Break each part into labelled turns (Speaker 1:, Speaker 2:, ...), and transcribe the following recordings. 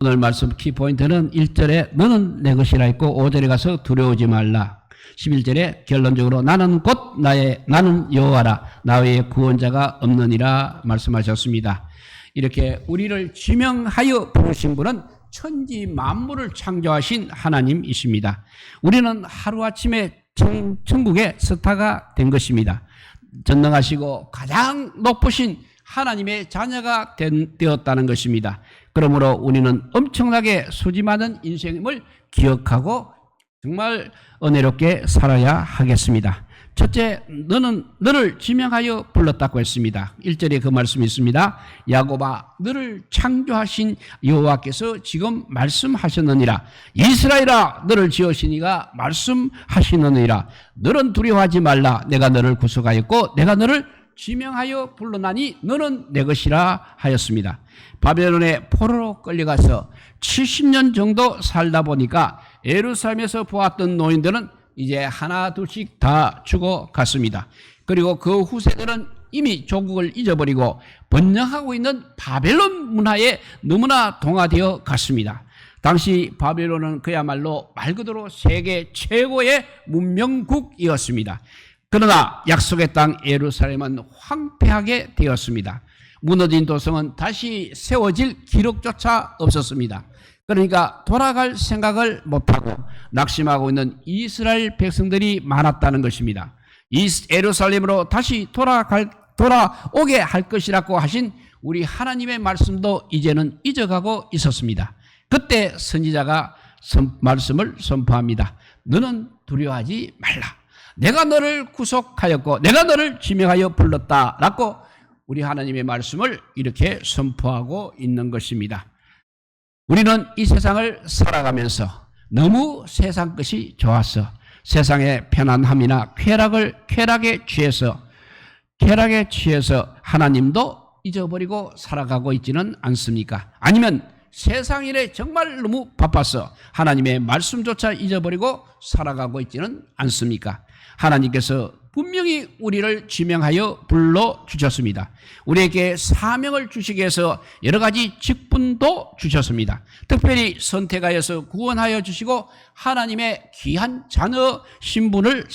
Speaker 1: 오늘 말씀 키포인트는 1절에 너는 내 것이라 했고 5절에 가서 두려워하지 말라. 11절에 결론적으로 나는 나는 여호와라 나 외에 구원자가 없느니라 말씀하셨습니다. 이렇게 우리를 지명하여 부르신 분은 천지 만물을 창조하신 하나님이십니다. 우리는 하루아침에 천국의 스타가 된 것입니다. 전능하시고 가장 높으신 하나님의 자녀가 되었다는 것입니다. 그러므로 우리는 엄청나게 소지 많은 인생을 기억하고 정말 은혜롭게 살아야 하겠습니다. 첫째, 너를 지명하여 불렀다고 했습니다. 1절에 그 말씀이 있습니다. 야곱아, 너를 창조하신 여호와께서 지금 말씀하셨느니라. 이스라엘아, 너를 지으신 이가 말씀하시느니라. 너는 두려워하지 말라. 내가 너를 구속하였고 내가 너를 지명하여 불러나니 너는 내 것이라 하였습니다. 바벨론의 포로로 끌려가서 70년 정도 살다 보니까 예루살렘에서 보았던 노인들은 이제 하나 둘씩 다 죽어갔습니다. 그리고 그 후세들은 이미 조국을 잊어버리고 번영하고 있는 바벨론 문화에 너무나 동화되어 갔습니다. 당시 바벨론은 그야말로 말 그대로 세계 최고의 문명국이었습니다. 그러나 약속의 땅 예루살렘은 황폐하게 되었습니다. 무너진 도성은 다시 세워질 기록조차 없었습니다. 그러니까 돌아갈 생각을 못하고 낙심하고 있는 이스라엘 백성들이 많았다는 것입니다. 예루살렘으로 다시 돌아오게 할 것이라고 하신 우리 하나님의 말씀도 이제는 잊어가고 있었습니다. 그때 선지자가 말씀을 선포합니다. 너는 두려워하지 말라. 내가 너를 구속하였고 내가 너를 지명하여 불렀다라고 우리 하나님의 말씀을 이렇게 선포하고 있는 것입니다. 우리는 이 세상을 살아가면서 너무 세상 것이 좋았어. 세상의 편안함이나 쾌락에 취해서 하나님도 잊어버리고 살아가고 있지는 않습니까? 아니면 세상 일에 정말 너무 바빠서 하나님의 말씀조차 잊어버리고 살아가고 있지는 않습니까? 하나님께서 분명히 우리를 지명하여 불러주셨습니다. 우리에게 사명을 주시기 위해서 여러 가지 직분도 주셨습니다. 특별히 선택하여서 구원하여 주시고 하나님의 귀한 자녀 신분을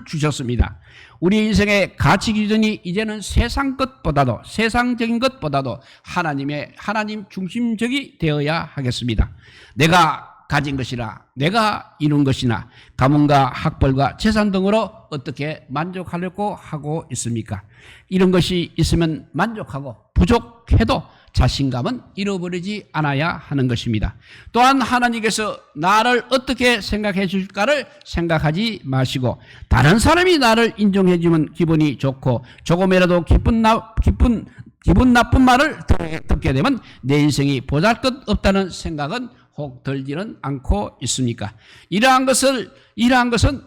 Speaker 1: 주셨습니다. 우리 인생의 가치 기준이 이제는 세상적인 것보다도 하나님 중심적이 되어야 하겠습니다. 내가 가진 것이나 내가 이룬 것이나 가문과 학벌과 재산 등으로 어떻게 만족하려고 하고 있습니까? 이런 것이 있으면 만족하고 부족해도 자신감은 잃어버리지 않아야 하는 것입니다. 또한 하나님께서 나를 어떻게 생각해 줄까를 생각하지 마시고 다른 사람이 나를 인정해 주면 기분이 좋고 조금이라도 기분 나쁜 말을 듣게 되면 내 인생이 보잘것없다는 생각은 혹 들지는 않고 있습니까? 이러한 것은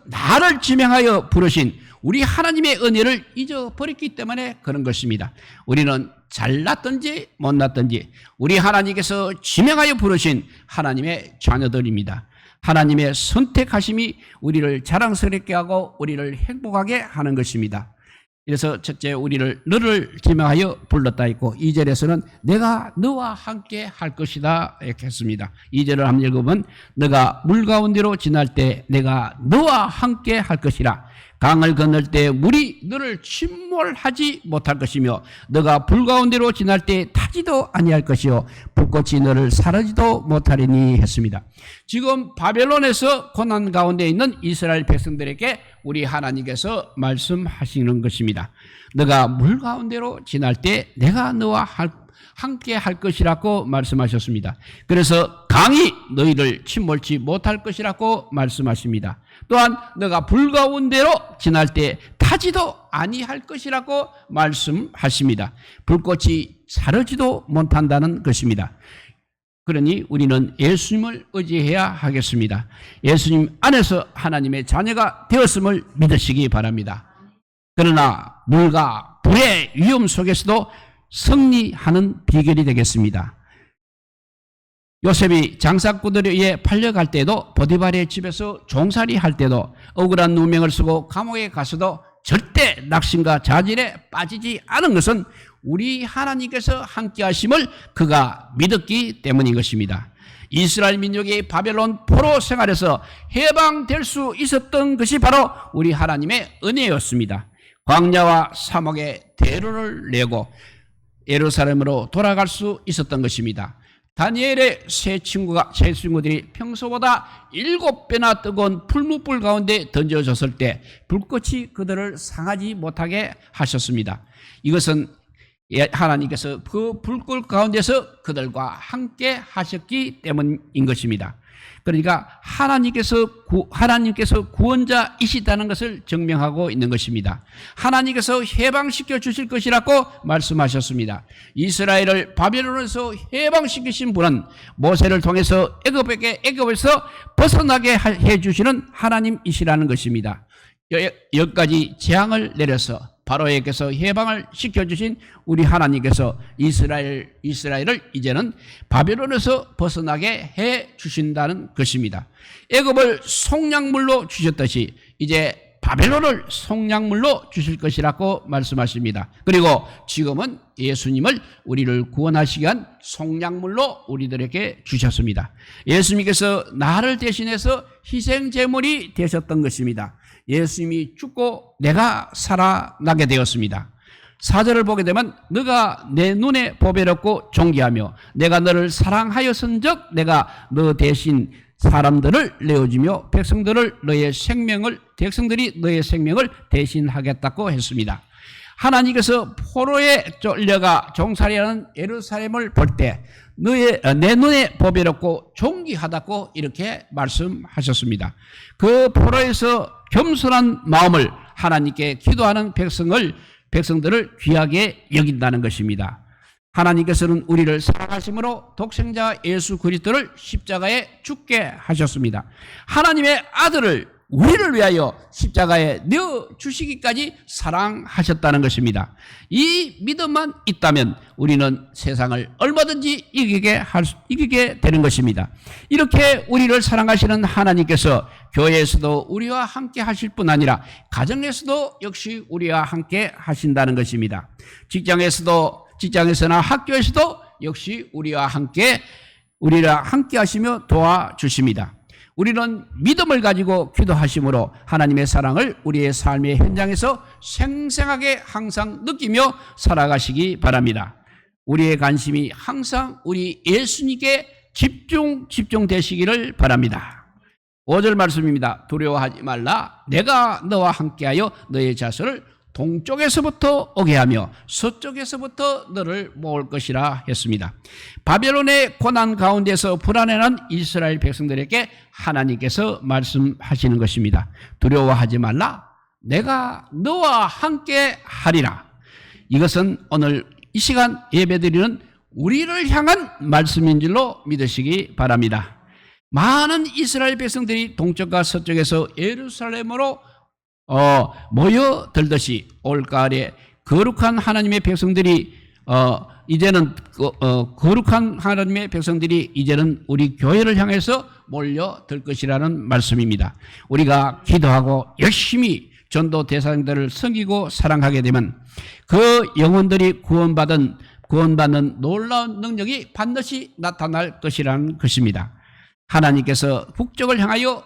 Speaker 1: 나를 지명하여 부르신 우리 하나님의 은혜를 잊어버렸기 때문에 그런 것입니다. 우리는 잘났든지 못났든지 우리 하나님께서 지명하여 부르신 하나님의 자녀들입니다. 하나님의 선택하심이 우리를 자랑스럽게 하고 우리를 행복하게 하는 것입니다. 그래서 첫째 너를 지명하여 불렀다 했고 2절에서는 내가 너와 함께 할 것이다 이렇게 했습니다. 2절을 한번 읽으면 너가 물 가운데로 지날 때 내가 너와 함께 할 것이라. 강을 건널 때 물이 너를 침몰하지 못할 것이며 너가 불 가운데로 지날 때 타지도 아니할 것이요 불꽃이 너를 사르지도 못하리니 했습니다. 지금 바벨론에서 고난 가운데 있는 이스라엘 백성들에게 우리 하나님께서 말씀하시는 것입니다. 너가 물 가운데로 지날 때 내가 너와 함께 할 것이라고 말씀하셨습니다. 그래서 강이 너희를 침몰치 못할 것이라고 말씀하십니다. 또한 너가 불 가운데로 지날 때 타지도 아니할 것이라고 말씀하십니다. 불꽃이 사르지도 못한다는 것입니다. 그러니 우리는 예수님을 의지해야 하겠습니다. 예수님 안에서 하나님의 자녀가 되었음을 믿으시기 바랍니다. 그러나 물과 불의 위험 속에서도 승리하는 비결이 되겠습니다. 요셉이 장사꾼들에 의해 팔려갈 때도 보디발의 집에서 종살이 할 때도 억울한 누명을 쓰고 감옥에 가서도 절대 낙심과 자질에 빠지지 않은 것은 우리 하나님께서 함께 하심을 그가 믿었기 때문인 것입니다. 이스라엘 민족이 바벨론 포로 생활에서 해방될 수 있었던 것이 바로 우리 하나님의 은혜였습니다. 광야와 사막에 대로를 내고 예루살렘으로 돌아갈 수 있었던 것입니다. 다니엘의 세 친구들이 평소보다 7배나 뜨거운 풀무불 가운데 던져졌을 때 불꽃이 그들을 상하지 못하게 하셨습니다. 이것은 하나님께서 그 불꽃 가운데서 그들과 함께 하셨기 때문인 것입니다. 그러니까 하나님께서 구원자이시다는 것을 증명하고 있는 것입니다. 하나님께서 해방시켜 주실 것이라고 말씀하셨습니다. 이스라엘을 바벨론에서 해방시키신 분은 모세를 통해서 애굽에서 벗어나게 해 주시는 하나님이시라는 것입니다. 여기까지 재앙을 내려서 바로에게서 해방을 시켜주신 우리 하나님께서 이스라엘을 이제는 바벨론에서 벗어나게 해 주신다는 것입니다. 애굽을 속량물로 주셨듯이 이제 바벨론을 속량물로 주실 것이라고 말씀하십니다. 그리고 지금은 예수님을 우리를 구원하시기 위한 속량물로 우리들에게 주셨습니다. 예수님께서 나를 대신해서 희생제물이 되셨던 것입니다. 예수님이 죽고 내가 살아나게 되었습니다. 4절을 보게 되면 너가 내 눈에 보배롭고 존귀하며 내가 너를 사랑하였은즉 내가 너 대신 사람들을 내어주며 백성들이 너의 생명을 대신하겠다고 했습니다. 하나님께서 포로에 쫓려가 종살이하는 예루살렘을 볼 때 내 눈에 보배롭고 존귀하다고 이렇게 말씀하셨습니다. 그 포로에서 겸손한 마음을 하나님께 기도하는 백성들을 귀하게 여긴다는 것입니다. 하나님께서는 우리를 사랑하심으로 독생자 예수 그리스도를 십자가에 죽게 하셨습니다. 하나님의 아들을 우리를 위하여 십자가에 내어 주시기까지 사랑하셨다는 것입니다. 이 믿음만 있다면 우리는 세상을 얼마든지 이기게 되는 것입니다. 이렇게 우리를 사랑하시는 하나님께서 교회에서도 우리와 함께 하실 뿐 아니라 가정에서도 역시 우리와 함께 하신다는 것입니다. 직장에서나 학교에서도 역시 우리와 함께 하시며 도와주십니다. 우리는 믿음을 가지고 기도하심으로 하나님의 사랑을 우리의 삶의 현장에서 생생하게 항상 느끼며 살아가시기 바랍니다. 우리의 관심이 항상 우리 예수님께 집중되시기를 바랍니다. 5절 말씀입니다. 두려워하지 말라. 내가 너와 함께하여 너의 자손을 동쪽에서부터 오게 하며 서쪽에서부터 너를 모을 것이라 했습니다. 바벨론의 고난 가운데서 불안해하는 이스라엘 백성들에게 하나님께서 말씀하시는 것입니다. 두려워하지 말라. 내가 너와 함께 하리라. 이것은 오늘 이 시간 예배드리는 우리를 향한 말씀인 줄로 믿으시기 바랍니다. 많은 이스라엘 백성들이 동쪽과 서쪽에서 예루살렘으로 모여들듯이 올가을에 거룩한 하나님의 백성들이 거룩한 하나님의 백성들이 이제는 우리 교회를 향해서 몰려들 것이라는 말씀입니다. 우리가 기도하고 열심히 전도 대상들을 섬기고 사랑하게 되면 그 영혼들이 구원받는 놀라운 능력이 반드시 나타날 것이라는 것입니다. 하나님께서 북쪽을 향하여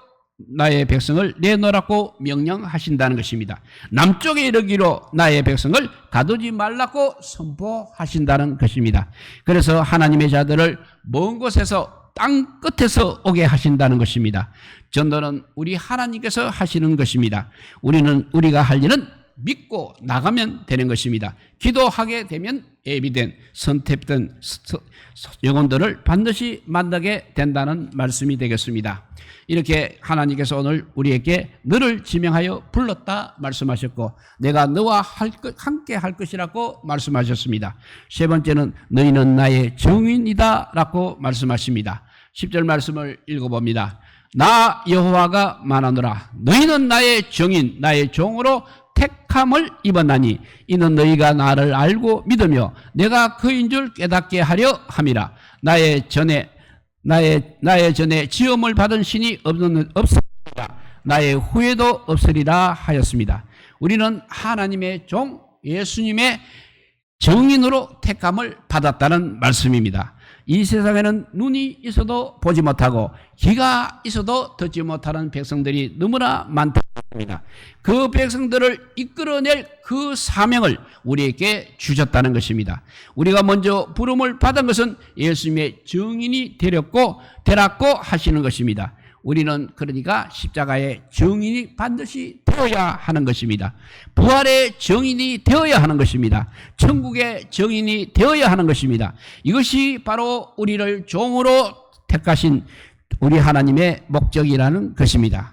Speaker 1: 나의 백성을 내놓으라고 명령하신다는 것입니다. 남쪽에 이르기로 나의 백성을 가두지 말라고 선포하신다는 것입니다. 그래서 하나님의 자들을 먼 곳에서 땅 끝에서 오게 하신다는 것입니다. 전도는 우리 하나님께서 하시는 것입니다. 우리가 할 일은 믿고 나가면 되는 것입니다. 기도하게 되면 예비된 선택된 영혼들을 반드시 만나게 된다는 말씀이 되겠습니다. 이렇게 하나님께서 오늘 우리에게 너를 지명하여 불렀다 말씀하셨고 내가 너와 함께 할 것이라고 말씀하셨습니다. 세 번째는 너희는 나의 증인이다 라고 말씀하십니다. 10절 말씀을 읽어봅니다. 나 여호와가 말하노라. 너희는 나의 증인 나의 종으로 택함을 입었나니 이는 너희가 나를 알고 믿으며 내가 그인 줄 깨닫게 하려 함이라. 나의 전에 지음을 받은 신이 없으리라. 나의 후에도 없으리라 하였습니다. 우리는 하나님의 종 예수님의 정인으로 택함을 받았다는 말씀입니다. 이 세상에는 눈이 있어도 보지 못하고 귀가 있어도 듣지 못하는 백성들이 너무나 많답니다. 그 백성들을 이끌어낼 그 사명을 우리에게 주셨다는 것입니다. 우리가 먼저 부름을 받은 것은 예수님의 증인이 되라고 하시는 것입니다. 우리는 그러니까 십자가의 증인이 반드시 되어야 하는 것입니다. 부활의 증인이 되어야 하는 것입니다. 천국의 증인이 되어야 하는 것입니다. 이것이 바로 우리를 종으로 택하신 우리 하나님의 목적이라는 것입니다.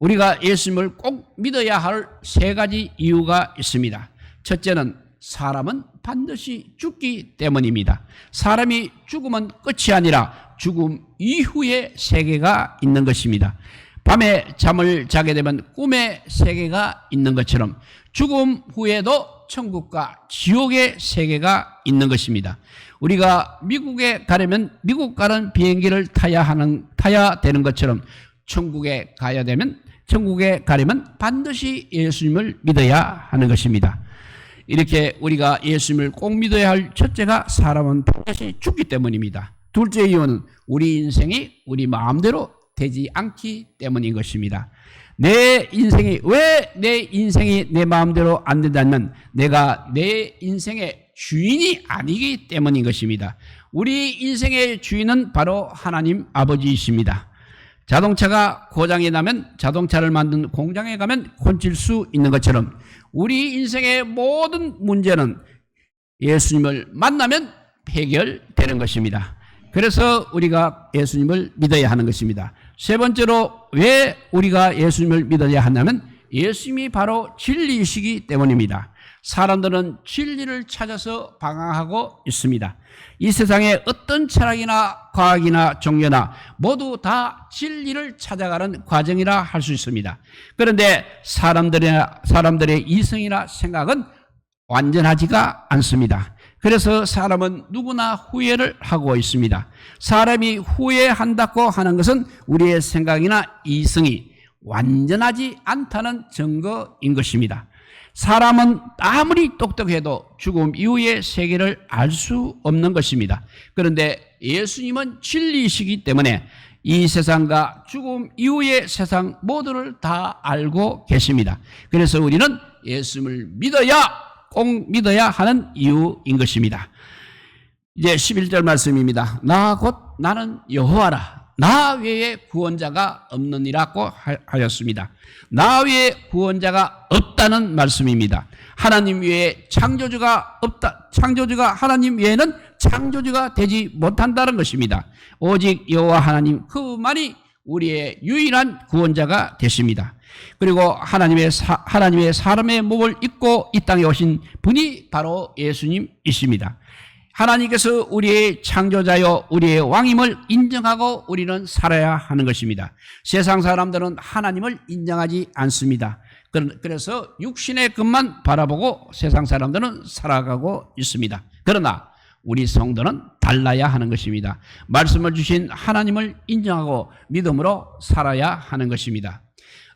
Speaker 1: 우리가 예수님을 꼭 믿어야 할 세 가지 이유가 있습니다. 첫째는 사람은 반드시 죽기 때문입니다. 사람이 죽으면 끝이 아니라 죽음 이후의 세계가 있는 것입니다. 밤에 잠을 자게 되면 꿈의 세계가 있는 것처럼 죽음 후에도 천국과 지옥의 세계가 있는 것입니다. 우리가 미국에 가려면 미국 가는 비행기를 타야 되는 것처럼 천국에 가려면 반드시 예수님을 믿어야 하는 것입니다. 이렇게 우리가 예수님을 꼭 믿어야 할 첫째가 사람은 반드시 죽기 때문입니다. 둘째 이유는 우리 인생이 우리 마음대로 되지 않기 때문인 것입니다. 왜 내 인생이 내 마음대로 안 된다면 내가 내 인생의 주인이 아니기 때문인 것입니다. 우리 인생의 주인은 바로 하나님 아버지이십니다. 자동차가 고장이 나면 자동차를 만든 공장에 가면 고칠 수 있는 것처럼 우리 인생의 모든 문제는 예수님을 만나면 해결되는 것입니다. 그래서 우리가 예수님을 믿어야 하는 것입니다. 세 번째로 왜 우리가 예수님을 믿어야 하냐면 예수님이 바로 진리이시기 때문입니다. 사람들은 진리를 찾아서 방황하고 있습니다. 이 세상에 어떤 철학이나 과학이나 종교나 모두 다 진리를 찾아가는 과정이라 할 수 있습니다. 그런데 사람들의 이성이나 생각은 완전하지가 않습니다. 그래서 사람은 누구나 후회를 하고 있습니다. 사람이 후회한다고 하는 것은 우리의 생각이나 이성이 완전하지 않다는 증거인 것입니다. 사람은 아무리 똑똑해도 죽음 이후의 세계를 알 수 없는 것입니다. 그런데 예수님은 진리이시기 때문에 이 세상과 죽음 이후의 세상 모두를 다 알고 계십니다. 그래서 우리는 예수님을 꼭 믿어야 하는 이유인 것입니다. 이제 11절 말씀입니다. 나는 여호와라. 나 외에 구원자가 없느니라고 하였습니다. 나 외에 구원자가 없다는 말씀입니다. 하나님 외에 창조주가 없다. 하나님 외에는 창조주가 되지 못한다는 것입니다. 오직 여호와 하나님 그만이 우리의 유일한 구원자가 되십니다. 그리고 하나님의 사람의 몸을 입고 이 땅에 오신 분이 바로 예수님이십니다. 하나님께서 우리의 창조자요 우리의 왕임을 인정하고 우리는 살아야 하는 것입니다. 세상 사람들은 하나님을 인정하지 않습니다. 그래서 육신의 것만 바라보고 세상 사람들은 살아가고 있습니다. 그러나 우리 성도는 달라야 하는 것입니다. 말씀을 주신 하나님을 인정하고 믿음으로 살아야 하는 것입니다.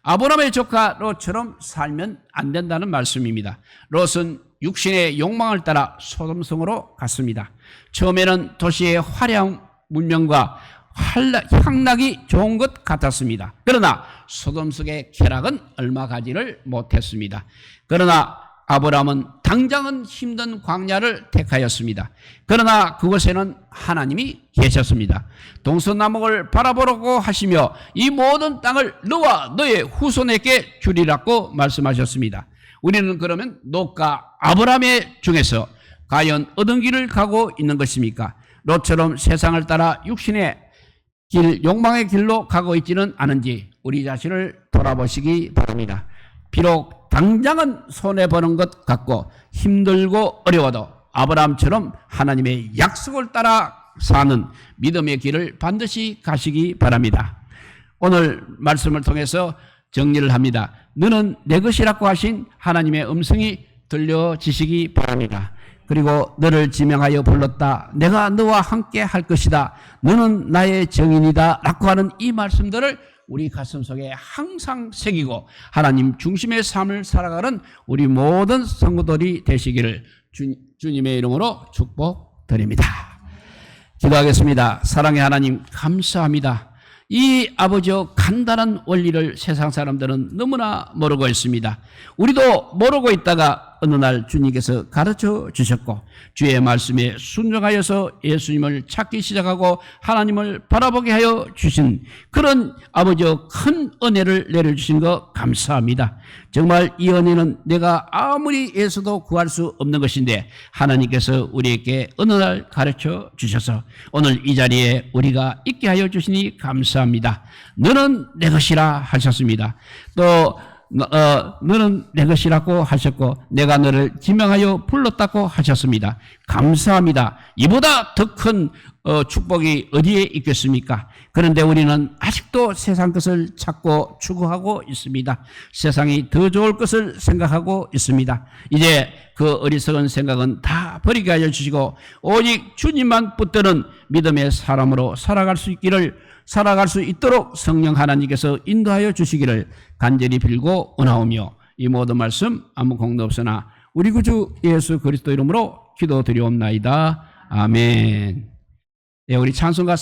Speaker 1: 아브라함의 조카 롯처럼 살면 안 된다는 말씀입니다. 롯은 육신의 욕망을 따라 소돔성으로 갔습니다. 처음에는 도시의 화려한 문명과 향락이 좋은 것 같았습니다. 그러나 소돔 속의 쾌락은 얼마 가지를 못했습니다. 그러나 아브라함은 당장은 힘든 광야를 택하였습니다. 그러나 그곳에는 하나님이 계셨습니다. 동서남북을 바라보라고 하시며 이 모든 땅을 너와 너의 후손에게 주리라고 말씀하셨습니다. 우리는 그러면 롯과 아브라함의 중에서 과연 어떤 길을 가고 있는 것입니까? 롯처럼 세상을 따라 육신의 길, 욕망의 길로 가고 있지는 않은지 우리 자신을 돌아보시기 바랍니다. 비록 당장은 손해보는 것 같고 힘들고 어려워도 아브라함처럼 하나님의 약속을 따라 사는 믿음의 길을 반드시 가시기 바랍니다. 오늘 말씀을 통해서 정리를 합니다. 너는 내 것이라고 하신 하나님의 음성이 들려지시기 바랍니다. 그리고 너를 지명하여 불렀다. 내가 너와 함께 할 것이다. 너는 나의 정인이다. 라고 하는 이 말씀들을 우리 가슴 속에 항상 새기고 하나님 중심의 삶을 살아가는 우리 모든 성도들이 되시기를 주님의 이름으로 축복드립니다. 기도하겠습니다. 사랑의 하나님 감사합니다. 이 아버지의 간단한 원리를 세상 사람들은 너무나 모르고 있습니다. 우리도 모르고 있다가 어느 날 주님께서 가르쳐 주셨고 주의 말씀에 순종하여서 예수님을 찾기 시작하고 하나님을 바라보게 하여 주신 그런 아버지의 큰 은혜를 내려주신 것 감사합니다. 정말 이 은혜는 내가 아무리 애써도 구할 수 없는 것인데 하나님께서 우리에게 어느 날 가르쳐 주셔서 오늘 이 자리에 우리가 있게 하여 주시니 감사합니다. 너는 내 것이라 하셨습니다. 또 너는 내 것이라고 하셨고 내가 너를 지명하여 불렀다고 하셨습니다. 감사합니다. 이보다 더 큰 축복이 어디에 있겠습니까? 그런데 우리는 아직도 세상 것을 찾고 추구하고 있습니다. 세상이 더 좋을 것을 생각하고 있습니다. 이제 그 어리석은 생각은 다 버리게 하여 주시고 오직 주님만 붙드는 믿음의 사람으로 살아갈 수 있도록 성령 하나님께서 인도하여 주시기를 간절히 빌고 원하오며 이 모든 말씀 아무 공도 없으나 우리 구주 예수 그리스도 이름으로 기도드리옵나이다. 아멘. 예, 우리 찬송가